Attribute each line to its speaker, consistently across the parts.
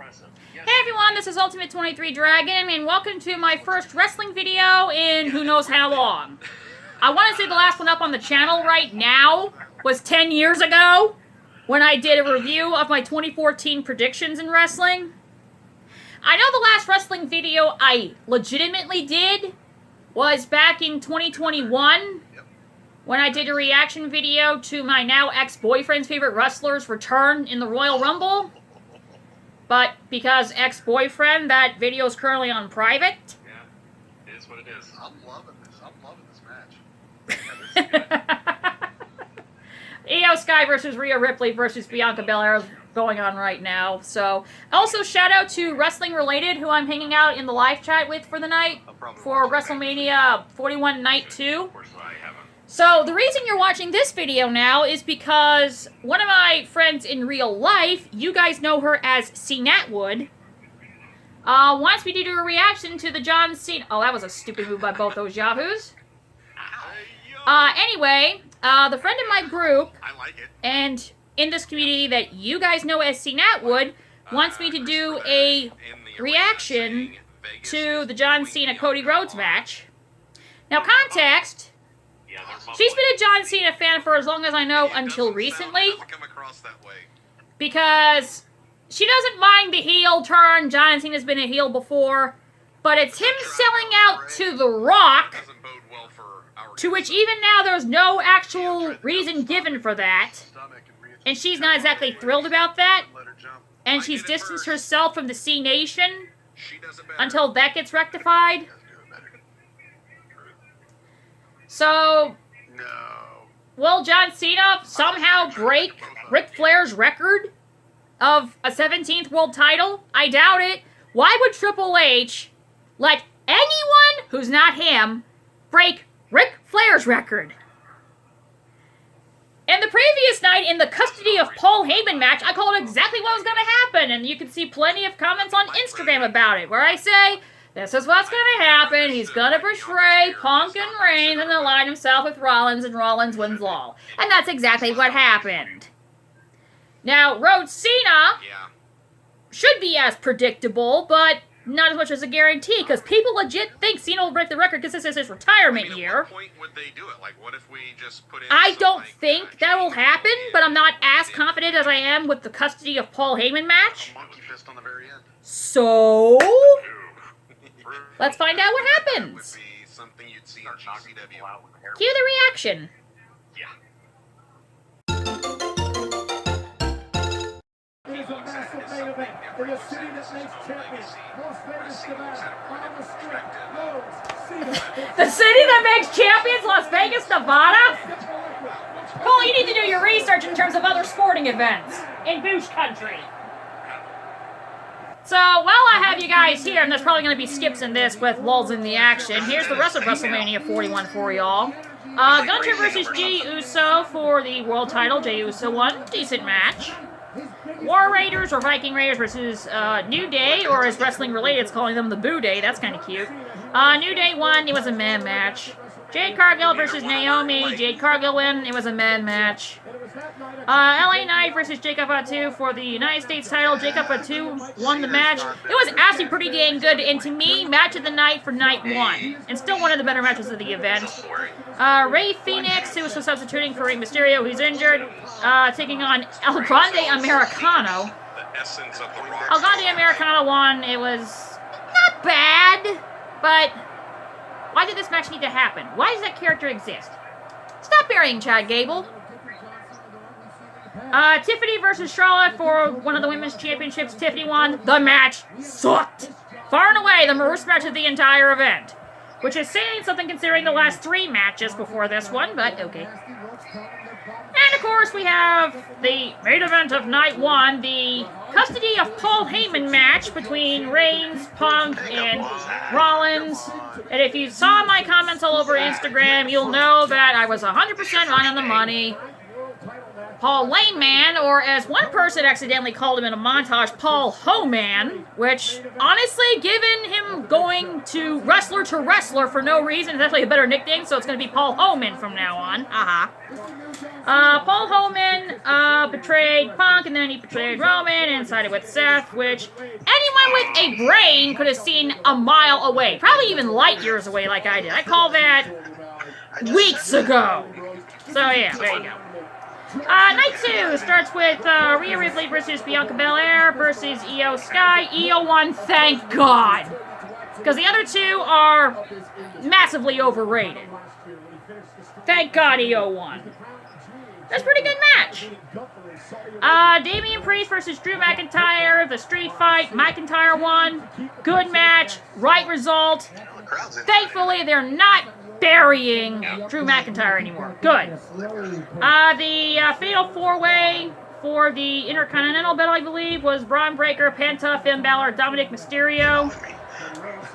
Speaker 1: Hey everyone, this is Ultimate 23 Dragon, and welcome to my first wrestling video in who knows how long. I want to say the last one up on the channel right now was 10 years ago, when I did a review of my 2014 predictions in wrestling. I know the last wrestling video I legitimately did was back in 2021, when I did a reaction video to my now ex-boyfriend's favorite wrestler's return in the Royal Rumble. But because ex-boyfriend, that video is currently on private.
Speaker 2: Yeah, it is what it is. I'm loving this. I'm loving this match.
Speaker 1: Io Sky versus Rhea Ripley versus Bianca Belair is going on right now. So, also shout out to Wrestling Related, who I'm hanging out in the live chat with for the night for WrestleMania 41 Night 2.
Speaker 2: Of course I haven't.
Speaker 1: So, the reason you're watching this video now is because one of my friends in real life, you guys know her as Cenatwood, wants me to do a reaction to the John Cena... Oh, that was a stupid move by both those yahoos. Anyway, the friend in my group,
Speaker 2: I like it.
Speaker 1: and in this community that you guys know as Cenatwood, wants me to do a reaction to the John Cena Cody Rhodes match. Now, context... She's been a John Cena fan for as long as I know until recently. Because she doesn't mind the heel turn. John Cena's been a heel before. But it's him selling out to The Rock. To which even now there's no actual reason given for that. And she's not exactly thrilled about that. And she's distanced herself from the C Nation until that gets rectified. So, will John Cena somehow break Ric Flair's record of a 17th world title? I doubt it. Why would Triple H let anyone who's not him break Ric Flair's record? And the previous night, in the custody of Paul Heyman match, I called exactly what was going to happen, and you can see plenty of comments on Instagram about it, where I say... This is what's going to happen. He's going to betray Punk and Reigns and align himself with Rollins, and Rollins wins all. And that's exactly what happened. Now, Rhodes Cena should be as predictable, but not as much as a guarantee, because people legit think Cena will break the record because this is his retirement year.
Speaker 2: At what point would they do it? Like, what if we just put in
Speaker 1: I don't think that will happen, but I'm not as confident as I am with the custody of Paul Heyman match.
Speaker 2: Monkey fist on the very end.
Speaker 1: So... let's find out what happens. Cue the reaction.
Speaker 3: It is a massive main event in the city that makes champions. Las Vegas, Nevada, on the strip. Rhodes, Cena.
Speaker 1: The city that makes champions, Las Vegas, Nevada? Cole, you need to do your research in terms of other sporting events in Boosh Country. So, while I have you guys here, and there's probably going to be skips in this with lulls in the action, here's the rest of WrestleMania 41 for y'all. Gunter versus Jey Uso for the world title. Jey Uso won. Decent match. War Raiders or Viking Raiders versus New Day, or as Wrestling Related, it's calling them the Boo Day. That's kind of cute. New Day won. It was a man match. Jade Cargill versus Naomi. Jade Cargill win. It was a man match. LA Knight versus Jacob Fatu for the United States title. Jacob Fatu won the match. It was actually pretty dang good, and to me, match of the night for night one. And still one of the better matches of the event. Rey Fenix, who was substituting for Rey Mysterio, who's injured, taking on El Grande Americano. El Grande Americano won. It was not bad, but why did this match need to happen? Why does that character exist? Stop burying Chad Gable. Tiffany versus Charlotte for one of the women's championships. Tiffany won. The match sucked. Far and away the worst match of the entire event. Which is saying something considering the last 3 matches before this one, but okay. And of course we have the main event of night 1, the custody of Paul Heyman match between Reigns, Punk, and Rollins. And if you saw my comments all over Instagram, you'll know that I was 100% right on the money. Paul Layman, or as one person accidentally called him in a montage, Paul Ho-Man, which, honestly, given him going to wrestler for no reason, is actually a better nickname, so it's going to be Paul Homan from now on. Paul Heyman betrayed Punk, and then he betrayed Roman and sided with Seth, which anyone with a brain could have seen a mile away. Probably even light years away like I did. I call that weeks ago. So yeah, there you go. Night 2 starts with Rhea Ripley versus Bianca Belair versus Io Sky. Io won, thank God. Because the other two are massively overrated. Thank God Io won. That's a pretty good match. Damian Priest versus Drew McIntyre, the street fight. McIntyre won. Good match. Right result. Thankfully, they're not burying Drew McIntyre anymore. Good. The Fatal 4-Way for the Intercontinental belt, I believe, was Braun Breaker, Penta, Finn Balor, Dominic Mysterio.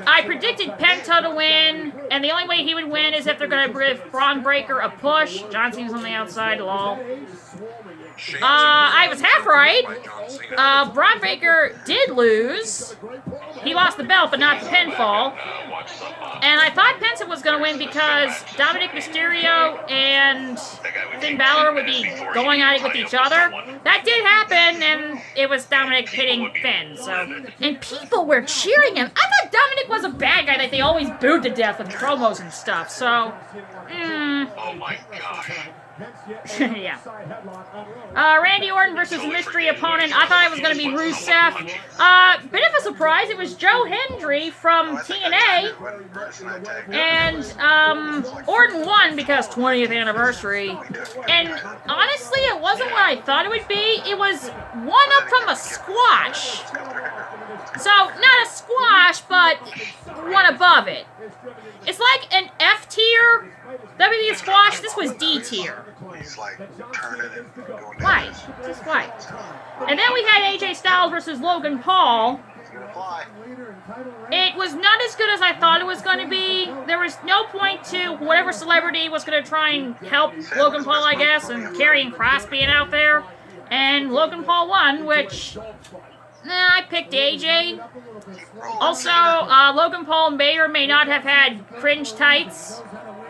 Speaker 1: I predicted Penta to win, and the only way he would win is if they're going to give Braun Breaker a push. John Cena's on the outside, lol. I was half right. Braun Breaker did lose. He lost the belt, but not the pinfall. And I thought Penta was going to win because Dominic Mysterio and Finn Balor would be going at it with each other. That did happen, and it was Dominic hitting Finn. And people were cheering him. I thought Dominic was a bad guy that they always booed to death with promos and stuff. So,
Speaker 2: Oh my gosh.
Speaker 1: yeah. Randy Orton versus a mystery opponent. I thought it was going to be Rusev. Bit of a surprise. It was Joe Hendry from TNA. And Orton won because 20th anniversary. And honestly, it wasn't what I thought it would be. It was one up from a squash. So, not a squash, but one above it. It's like an F tier WWE squash. This was D tier. Why? Just why? And then we had AJ Styles versus Logan Paul. It was not as good as I thought it was going to be. There was no point to whatever celebrity was going to try and help Logan Paul, I guess, and Karrion Kross being out there. And Logan Paul won, which... I picked AJ. Also, Logan Paul may or may not have had cringe tights.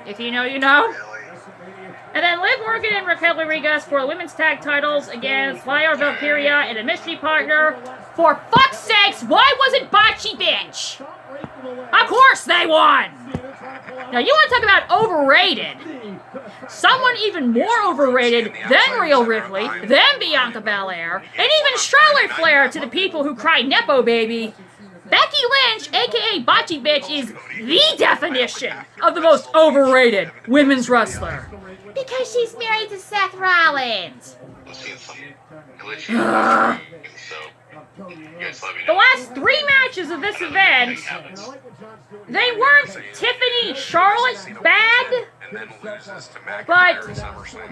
Speaker 1: If you know, you know. And then Liv Morgan and Raquel Rodriguez for the women's tag titles against Lyra Valkyria and a mystery partner. For fuck's sakes, why wasn't Bocce Bitch? Of course they won! Now you want to talk about overrated. Someone even more overrated than Rhea Ripley, than Bianca Belair, and even Charlotte Flair to the people who cry Nepo Baby. Becky Lynch, aka Bocce Bitch, is the definition of the most overrated women's wrestler. Because she's married to Seth Rollins. The last 3 matches of this event, they weren't Tiffany Charlotte bad, but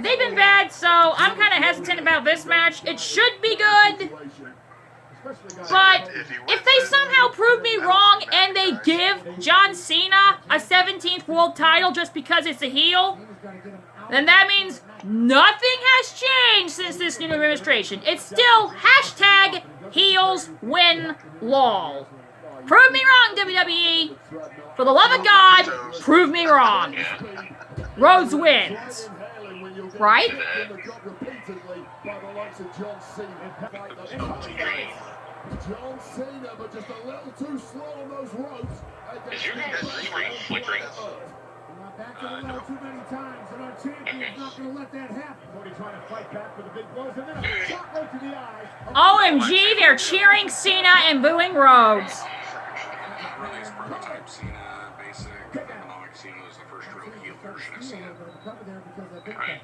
Speaker 1: they've been bad, so I'm kind of hesitant about this match. It should be good, but if they somehow prove me wrong and they give John Cena a 17th world title just because it's a heel, then that means nothing has changed since this new administration. It's still hashtag heels win lol. Prove me wrong, WWE. For the love of God, prove me wrong. Rhodes wins. Right?
Speaker 3: John Cena, but just a little too slow on those ropes.
Speaker 2: Is your guys' screen flickering?
Speaker 3: Back to the well too many times, and our champion's not going to let that happen. Cody trying to fight back with the big blows, and then a shot right to the eyes.
Speaker 1: OMG, they're cheering Cena and booing Rhodes.
Speaker 4: Really is prototype Cena, basic, economic Cena was the first real heel version of Cena.
Speaker 2: Right.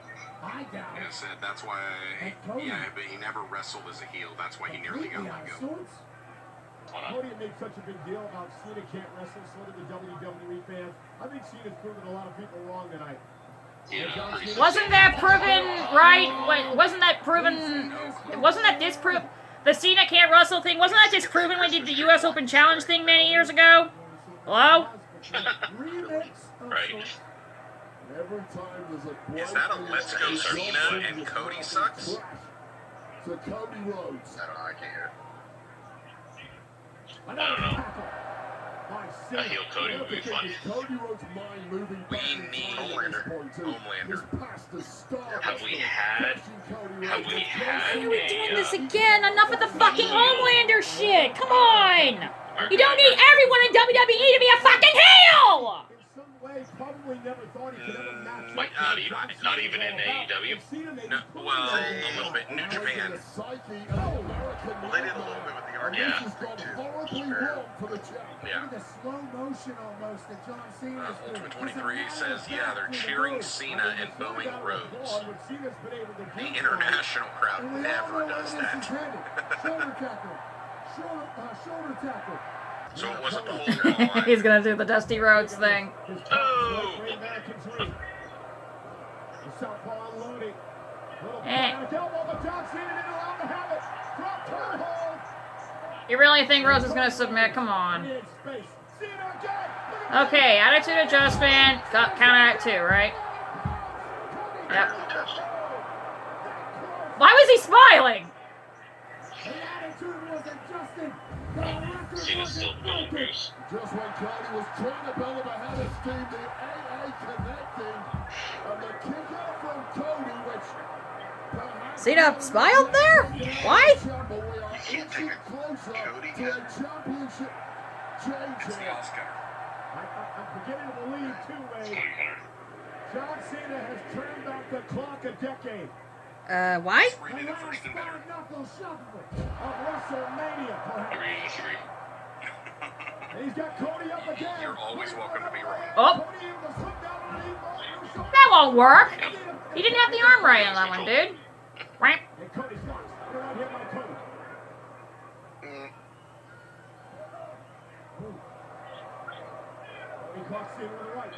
Speaker 4: And said that's why, but he never wrestled as a heel. That's why he nearly got let go.
Speaker 3: Cody made such a big deal about Cena can't wrestle, so did the WWE fans. I think Cena's proven a lot of people wrong tonight.
Speaker 2: Yeah,
Speaker 1: Wasn't that proven right? Wasn't that proven? Wasn't that disproven? The Cena can't wrestle thing, wasn't that disproven when we did the U.S. Open Challenge thing many years ago? Hello?
Speaker 2: Right.
Speaker 4: Is that a Let's Go Cena and Cody sucks?
Speaker 3: To Cody Rhodes.
Speaker 2: I don't know, I can't hear it.
Speaker 3: Another tackle. A heel Cody would be fun.
Speaker 4: We need Homelander.
Speaker 2: Have we had
Speaker 1: Why are we doing this again? Enough of the fucking Homelander shit! Come on! You don't need everyone in WWE to be a fucking heel!
Speaker 2: not even in AEW?
Speaker 4: No, well, a little bit. New Japan.
Speaker 2: Well, they did a little bit with the
Speaker 3: Yeah.
Speaker 2: argument too.
Speaker 4: Yeah.
Speaker 3: The slow motion almost that John Cena's doing.
Speaker 4: Ultimate 23 says, yeah, they're cheering Cena and booing Rhodes. The international crowd never does that.
Speaker 3: Shoulder tackle. Shoulder tackle.
Speaker 4: So it wasn't the whole line.
Speaker 1: He's gonna do the Dusty Rhodes thing.
Speaker 2: Oh!
Speaker 1: You really think Rhodes is gonna submit? Come on. Okay, attitude adjustment. Count out at 2, right? Yep. Why was he smiling?
Speaker 2: Cena's still going goose.
Speaker 3: Just when Cody was trying to build up ahead of steam, the AA connecting, and the kick out from Cody, which
Speaker 1: Cena smiled there? Why?
Speaker 2: You can't take a Cody.
Speaker 3: to a championship change.
Speaker 4: It's the Oscar.
Speaker 3: I'm beginning to believe too, Wade. John Cena has turned back the clock a decade.
Speaker 1: Why?
Speaker 4: Rated the first and better.
Speaker 3: Knuckle shuffle of WrestleMania, perhaps.
Speaker 2: Agree, disagree.
Speaker 3: And he's got Cody up again.
Speaker 4: You're always welcome to be wrong.
Speaker 1: Oh,
Speaker 3: Cody able to slip down on an equal.
Speaker 1: that won't work. He didn't have the arm right on that one, dude. Whap.
Speaker 3: And Cody's locked. Right here by Cody. Cody caught Cena with the right.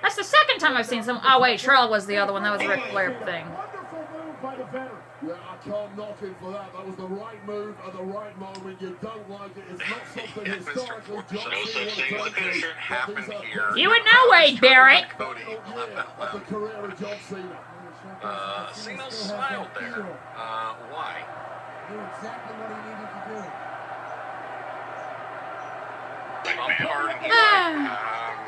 Speaker 1: That's the second time I've seen some. Oh wait, Charlotte was the other one. That was a Ric Flair thing.
Speaker 3: Wonderful move by the veteran. Yeah, I can't knock him for that. That was the right move at the right moment. You don't like it. It's not something
Speaker 4: Yeah,
Speaker 3: historically
Speaker 4: Mr.
Speaker 3: John
Speaker 2: No
Speaker 3: Cena
Speaker 2: such thing as a finisher.
Speaker 4: Happened here.
Speaker 1: You would know, Wade Barrett.
Speaker 4: Cody.
Speaker 3: of the career of John Cena.
Speaker 4: Cena smiled there. Why?
Speaker 3: Knew exactly what he needed to do.
Speaker 4: Pardon me.
Speaker 1: Ah.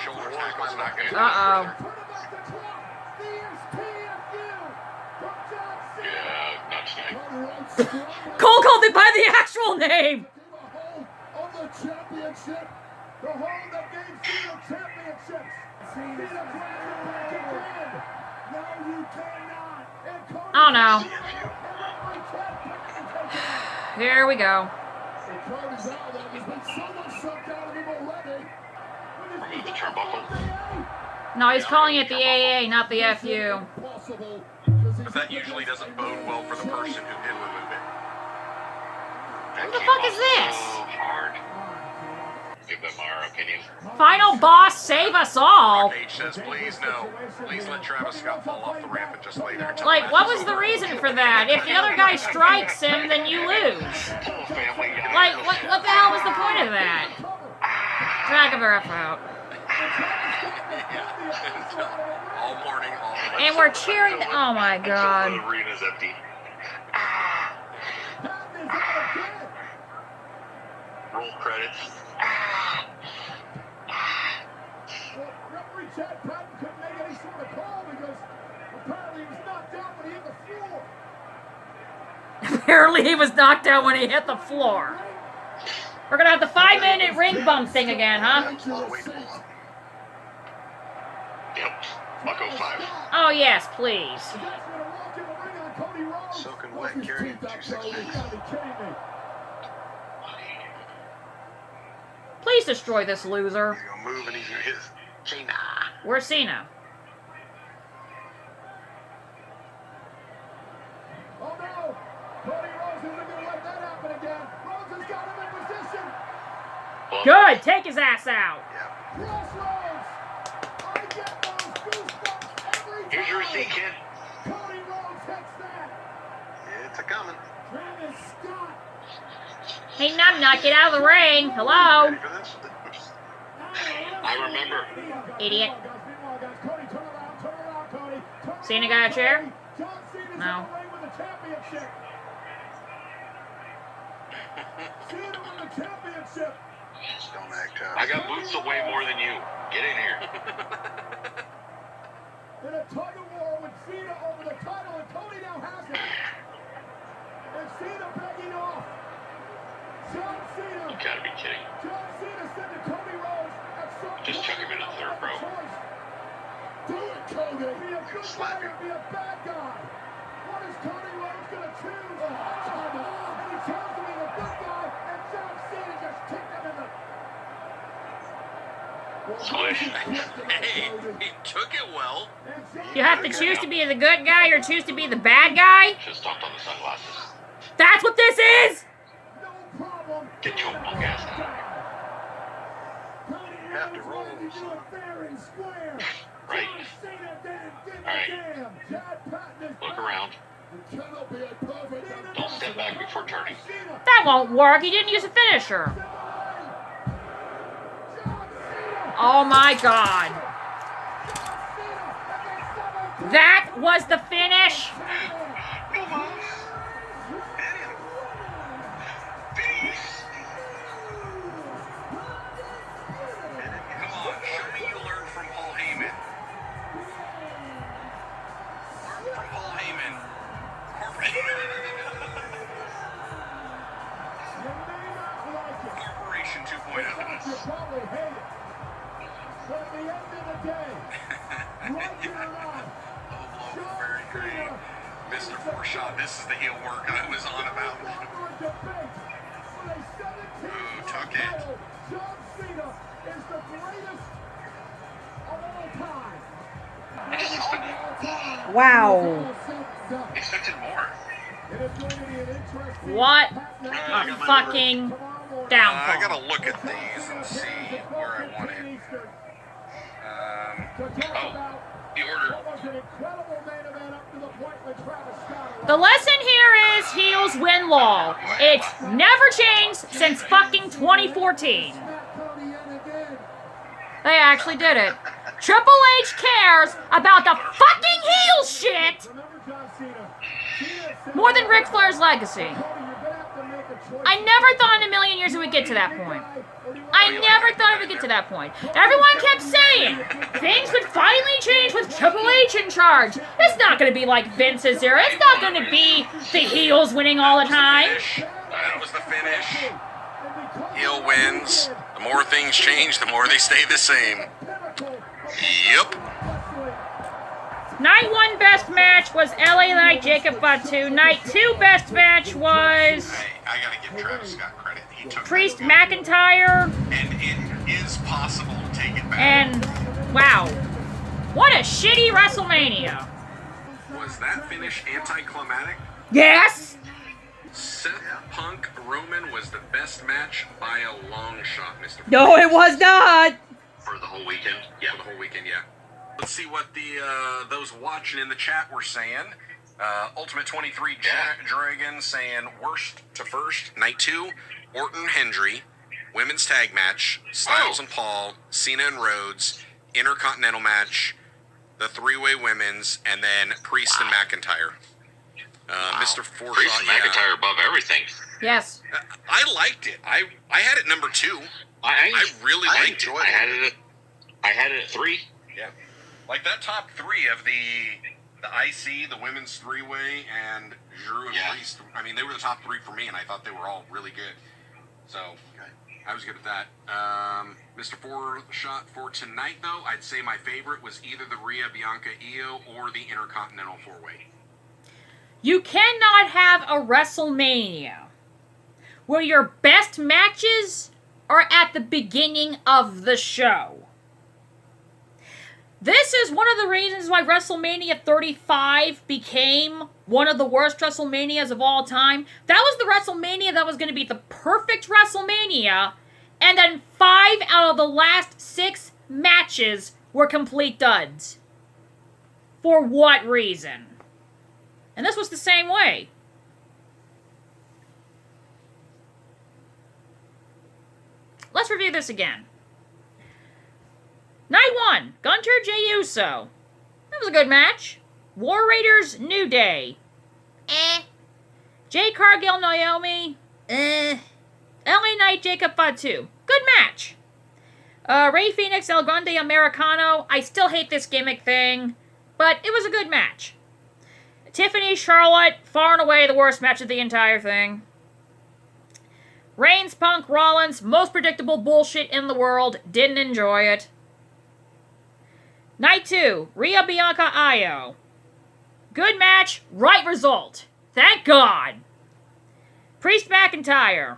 Speaker 4: Shoulder tackle's not good.
Speaker 1: Uh-oh.
Speaker 2: Yeah, not tonight.
Speaker 1: Cole called it by the actual name.
Speaker 3: On the championship, the hold that gave Cena championships. Cena back again. No, you cannot. And Cody
Speaker 1: Oh no.
Speaker 3: can't.
Speaker 1: Here we go.
Speaker 3: And Cody's out there. There's been so much sucked out of him already.
Speaker 2: Remove the turnbuckle.
Speaker 1: No, he's calling it the AA, not the FU.
Speaker 4: But that usually doesn't bode well for the person who did remove it.
Speaker 1: What the fuck is this?
Speaker 2: So hard. Give them our opinion.
Speaker 1: Final boss, save us all.
Speaker 4: H says, please no. Please let Travis Scott fall off the ramp and just lay there. until
Speaker 1: Like,
Speaker 4: the
Speaker 1: what
Speaker 4: match
Speaker 1: was
Speaker 4: is
Speaker 1: the
Speaker 4: over.
Speaker 1: reason for that? If the other guy strikes him, then you lose.
Speaker 2: Whole family got
Speaker 1: Like, what the hell was the point of that? Drag a ref out.
Speaker 4: All morning, all night.
Speaker 1: And we're cheering. Oh my god.
Speaker 2: Until the arena's empty. Roll credits.
Speaker 3: Referee Chad Patton couldn't make any sort of call because apparently he was knocked out when he hit the floor.
Speaker 1: Apparently he was knocked out when he hit the floor. We're gonna have the 5-minute ring bump thing again, huh?
Speaker 2: Yep. Bucko 5.
Speaker 1: Oh yes, please.
Speaker 3: The guy's gonna walk in the ring on Cody Rhodes.
Speaker 2: Soaking wet, carrying 260.
Speaker 3: You gotta be kidding me.
Speaker 1: Please destroy this loser.
Speaker 2: He's gonna move and he's gonna hit Cena.
Speaker 1: Where's Cena?
Speaker 3: Oh no! Cody Rhodes isn't gonna let that happen again. Rhodes has got him in position.
Speaker 1: Good, take his ass out.
Speaker 3: Crossroads. I get those goosebumps every time.
Speaker 2: Here's your receipt, kid.
Speaker 3: Cody Rhodes hits that.
Speaker 2: It's a coming.
Speaker 3: Travis Scott.
Speaker 1: Hey, Numbnut, get out of the ring. Hello.
Speaker 2: Ready for this? I remember.
Speaker 1: Idiot.
Speaker 3: Meanwhile, guys, Cody, turn around, Cody. Turn
Speaker 1: Cena
Speaker 3: around,
Speaker 1: got a chair?
Speaker 3: John Cena's
Speaker 1: No.
Speaker 3: in the ring with the championship. Cena won the championship.
Speaker 2: Don't act tough.
Speaker 4: I got boots to weigh more than you. Get in here.
Speaker 3: In a tug of war with Cena over the title, and Cody now has it. And Cena begging off. John Cena.
Speaker 4: You gotta be kidding.
Speaker 3: John Cena said to Cody Rhodes at some
Speaker 4: Just chuck him into the third row.
Speaker 3: Do it, Cody. Be a good guy or be a bad guy. What is Cody Rhodes going to choose? And he chose to be the good guy, and John Cena just kicked him in the...
Speaker 4: Squish. Hey, he took it well.
Speaker 1: You have to choose to be the good guy or choose to be the bad guy?
Speaker 4: Should have stomped on the sunglasses.
Speaker 1: That's what this is!
Speaker 3: No problem.
Speaker 4: Get your punk ass out.
Speaker 3: Cody
Speaker 2: have to
Speaker 3: Rhodes
Speaker 2: roll.
Speaker 3: wanted to do it fair and square.
Speaker 4: Right.
Speaker 3: John Cena didn't give a
Speaker 4: All right.
Speaker 3: damn. Chad Patton is
Speaker 4: Look
Speaker 3: back.
Speaker 4: around.
Speaker 3: It cannot be a perfect...
Speaker 4: Don't step back before turning.
Speaker 3: Cena.
Speaker 1: That won't work. He didn't use a finisher.
Speaker 3: John Cena.
Speaker 1: Oh my god. That was the finish?
Speaker 4: Come on, show me you learned from Paul Heyman. Learn from Paul Heyman. Corporation 2.0.
Speaker 3: You probably hate it. But at the end of the day, like it or not,
Speaker 4: Low blow, very great. Mr. Foreshot, this is the heel work I was on about. Ooh, took it.
Speaker 3: John Cena is the greatest of all time.
Speaker 1: Wow.
Speaker 4: Expected more.
Speaker 1: What a fucking
Speaker 4: I
Speaker 1: downfall.
Speaker 4: gotta look at these and see where I want it. Oh, the order.
Speaker 1: The lesson here is heels win law. It's never changed since fucking 2014. They actually did it. Triple H cares about the fucking heel shit more than Ric Flair's legacy. I never thought in a million years it would get to that point. I never thought it would get to that point. Everyone kept saying things would finally change with Triple H in charge. It's not going to be like Vince's era. It's not going to be the heels winning all the time.
Speaker 4: That was the finish. Heel wins. The more things change, the more they stay the same. Yep.
Speaker 1: Night 1 best match was LA Knight Jacob Fatu. Night 2 best match was
Speaker 4: I gotta give Travis Scott credit. He took
Speaker 1: Priest
Speaker 4: that.
Speaker 1: McIntyre.
Speaker 4: And it is possible to take it back.
Speaker 1: And wow, what a shitty WrestleMania.
Speaker 4: Was that finish anticlimactic?
Speaker 1: Yes.
Speaker 4: Seth Punk Roman was the best match by a long shot, Mr.
Speaker 1: No, it was not.
Speaker 4: For the whole weekend? Yeah, for the whole weekend, yeah. Let's see what the those watching in the chat were saying. Ultimate 23 Dragon saying worst to first. Night 2, Orton Hendry. Women's tag match. Styles and Paul. Cena and Rhodes. Intercontinental match. The three-way women's. And then Priest and McIntyre. Mr. Forshaw.
Speaker 5: Priest and McIntyre above everything.
Speaker 1: Yes.
Speaker 4: I liked it. I had it number 2. I really liked it.
Speaker 5: I had it at 3.
Speaker 4: Yeah. Like that top 3 of the IC, the women's three-way, and Drew and Priest. I mean, they were the top 3 for me, and I thought they were all really good. So, I was good at that. Mr. Foreshot for tonight, though, I'd say my favorite was either the Rhea, Bianca, Io, or the Intercontinental 4-way.
Speaker 1: You cannot have a WrestleMania where your best matches are at the beginning of the show. This is one of the reasons why WrestleMania 35 became one of the worst WrestleManias of all time. That was the WrestleMania that was going to be the perfect WrestleMania, and then 5 out of the last 6 matches were complete duds. For what reason? And this was the same way. Let's review this again. Night 1, Gunter J. Uso. That was a good match. War Raiders, New Day. Jade Cargill, Naomi. LA Knight, Jacob Fatu. Good match. Rey Fenix, El Grande Americano. I still hate this gimmick thing, but it was a good match. Tiffany, Charlotte, far and away the worst match of the entire thing. Reigns, Punk, Rollins, most predictable bullshit in the world. Didn't enjoy it. Night 2, Rhea, Bianca, Io. Good match, right result. Thank God. Priest, McIntyre.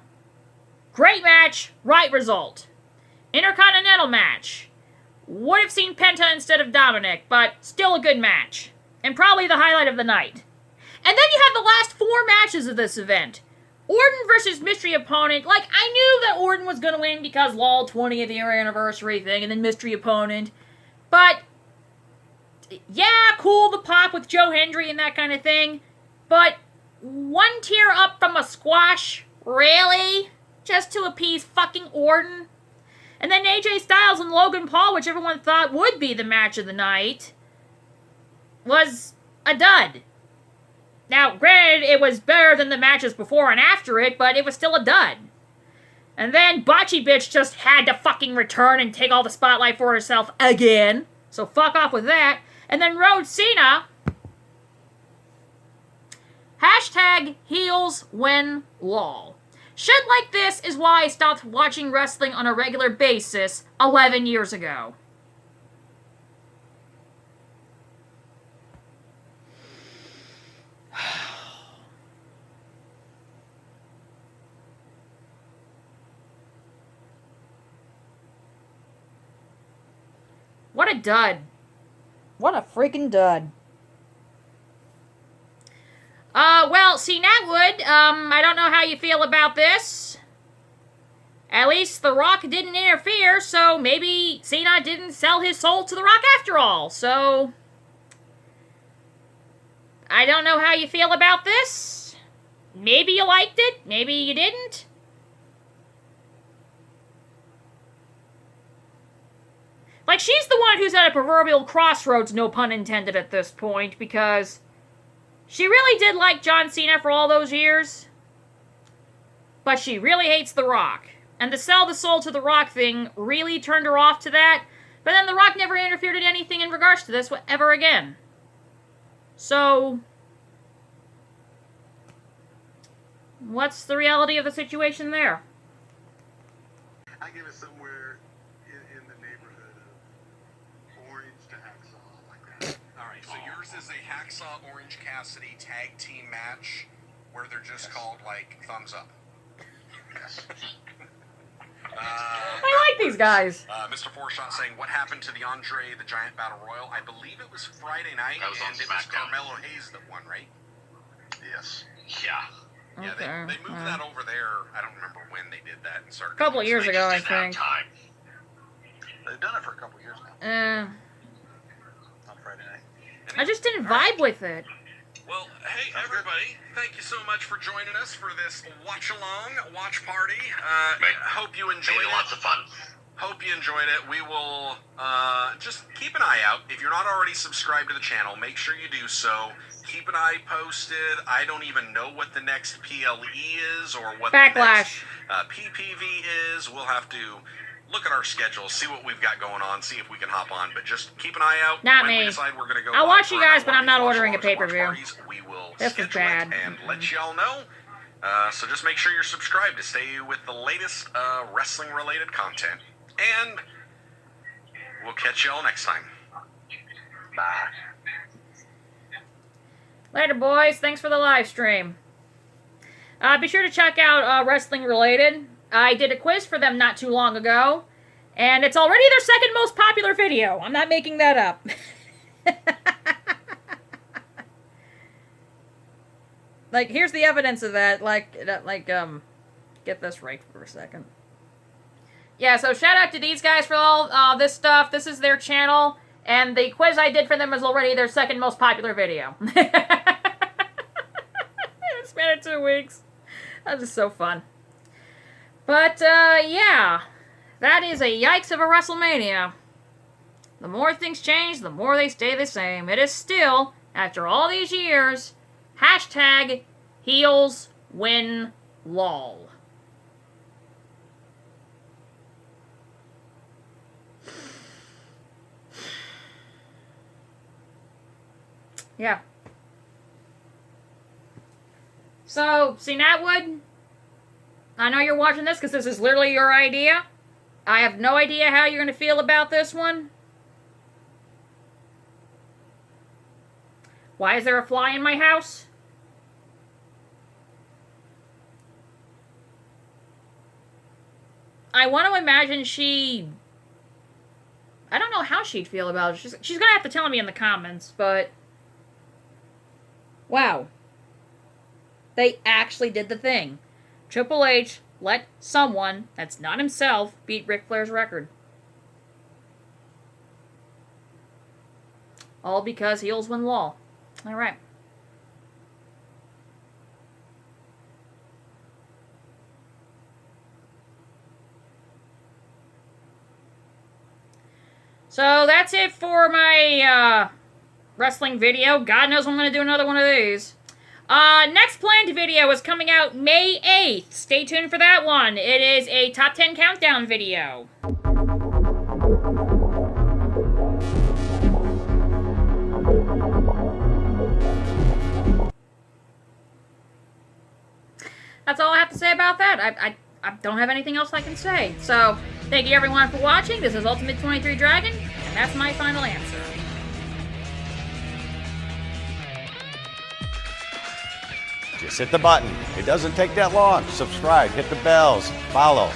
Speaker 1: Great match, right result. Intercontinental match. Would have seen Penta instead of Dominic, but still a good match. And probably the highlight of the night. And then you have the last 4 matches of this event. Orton versus mystery opponent. Like, I knew that Orton was going to win because LOL 20th year anniversary thing, and then mystery opponent. But, yeah, cool, the pop with Joe Hendry and that kind of thing. But, 1 tier up from a squash? Really? Just to appease fucking Orton? And then AJ Styles and Logan Paul, which everyone thought would be the match of the night, was a dud. Now, granted, it was better than the matches before and after it, but it was still a dud. And then Botchy Bitch just had to fucking return and take all the spotlight for herself again. So fuck off with that. And then Rhodes Cena. Hashtag heels win lol. Shit like this is why I stopped watching wrestling on a regular basis 11 years ago. What a dud. What a freaking dud. Well, Cenatwood, I don't know how you feel about this. At least The Rock didn't interfere, so maybe Cena didn't sell his soul to The Rock after all, so... I don't know how you feel about this. Maybe you liked it, maybe you didn't. Like, she's the one who's at a proverbial crossroads, no pun intended at this point, because she really did like John Cena for all those years, but she really hates The Rock. And the sell the soul to The Rock thing really turned her off to that, but then The Rock never interfered in anything in regards to this ever again. So, what's the reality of the situation there?
Speaker 2: I give it somewhere in the neighborhood of orange to hacksaw, like that.
Speaker 4: All right, so yours is a Hacksaw Orange Cassidy tag team match where they're just called, like, thumbs up.
Speaker 2: Yes.
Speaker 1: I like these guys.
Speaker 4: Mr. Foreshot saying, what happened to the Andre the Giant Battle Royal? I believe it was Friday night,
Speaker 5: That was on
Speaker 4: and it was
Speaker 5: SmackDown.
Speaker 4: Carmelo Hayes that won, right?
Speaker 2: Yes.
Speaker 5: Yeah.
Speaker 4: Yeah,
Speaker 1: Okay,
Speaker 4: they moved that over there. I don't remember when they did that and started.
Speaker 1: A couple of years
Speaker 5: They
Speaker 1: ago, I
Speaker 5: just didn't have
Speaker 1: think.
Speaker 5: time.
Speaker 2: They've done it for a couple years now. On Friday night.
Speaker 1: I just didn't vibe with it.
Speaker 4: Well, hey, everybody. Thank you so much for joining us for this watch-along, watch party. Hope you enjoyed
Speaker 5: Made
Speaker 4: it.
Speaker 5: lots of fun.
Speaker 4: Hope you enjoyed it. We will just keep an eye out. If you're not already subscribed to the channel, make sure you do so. Keep an eye posted. I don't even know what the next PLE is or what
Speaker 1: Backlash.
Speaker 4: the next PPV is. We'll have to look at our schedule, see what we've got going on, see if we can hop on. But just keep an eye out.
Speaker 1: Not
Speaker 4: when
Speaker 1: me.
Speaker 4: we decide we're going to go
Speaker 1: I'll
Speaker 4: live
Speaker 1: watch you
Speaker 4: for
Speaker 1: guys,
Speaker 4: another
Speaker 1: but
Speaker 4: one
Speaker 1: I'm
Speaker 4: of
Speaker 1: not
Speaker 4: these
Speaker 1: ordering a
Speaker 4: watch-alongs and watch
Speaker 1: pay-per-view.
Speaker 4: parties. We will
Speaker 1: This is
Speaker 4: schedule
Speaker 1: bad.
Speaker 4: it and let y'all know. So just make sure you're subscribed to stay with the latest wrestling-related content. And we'll catch y'all next time.
Speaker 2: Bye.
Speaker 1: Later, boys. Thanks for the live stream. Be sure to check out Wrestling Related. I did a quiz for them not too long ago, and it's already their second most popular video. I'm not making that up. Like, here's the evidence of that. Get this right for a second. Yeah, so shout out to these guys for all this stuff. This is their channel, and the quiz I did for them is already their second most popular video. It's been 2 weeks. That was so fun. But, yeah. That is a yikes of a WrestleMania. The more things change, the more they stay the same. It is still, after all these years, hashtag heels win Lol. Yeah. So, Cenatwood, I know you're watching this because this is literally your idea. I have no idea how you're going to feel about this one. Why is there a fly in my house? I want to imagine I don't know how she'd feel about it. She's going to have to tell me in the comments, but... Wow. They actually did the thing. Triple H let someone that's not himself beat Ric Flair's record. All because heels win law. Alright. So that's it for my wrestling video. God knows when I'm going to do another one of these. Next planned video is coming out May 8th. Stay tuned for that one. It is a top 10 countdown video. That's all I have to say about that. I don't have anything else I can say. So, thank you everyone for watching. This is Ultimate 23 Dragon, and that's my final answer.
Speaker 6: Just hit the button. It doesn't take that long. Subscribe, hit the bells, follow.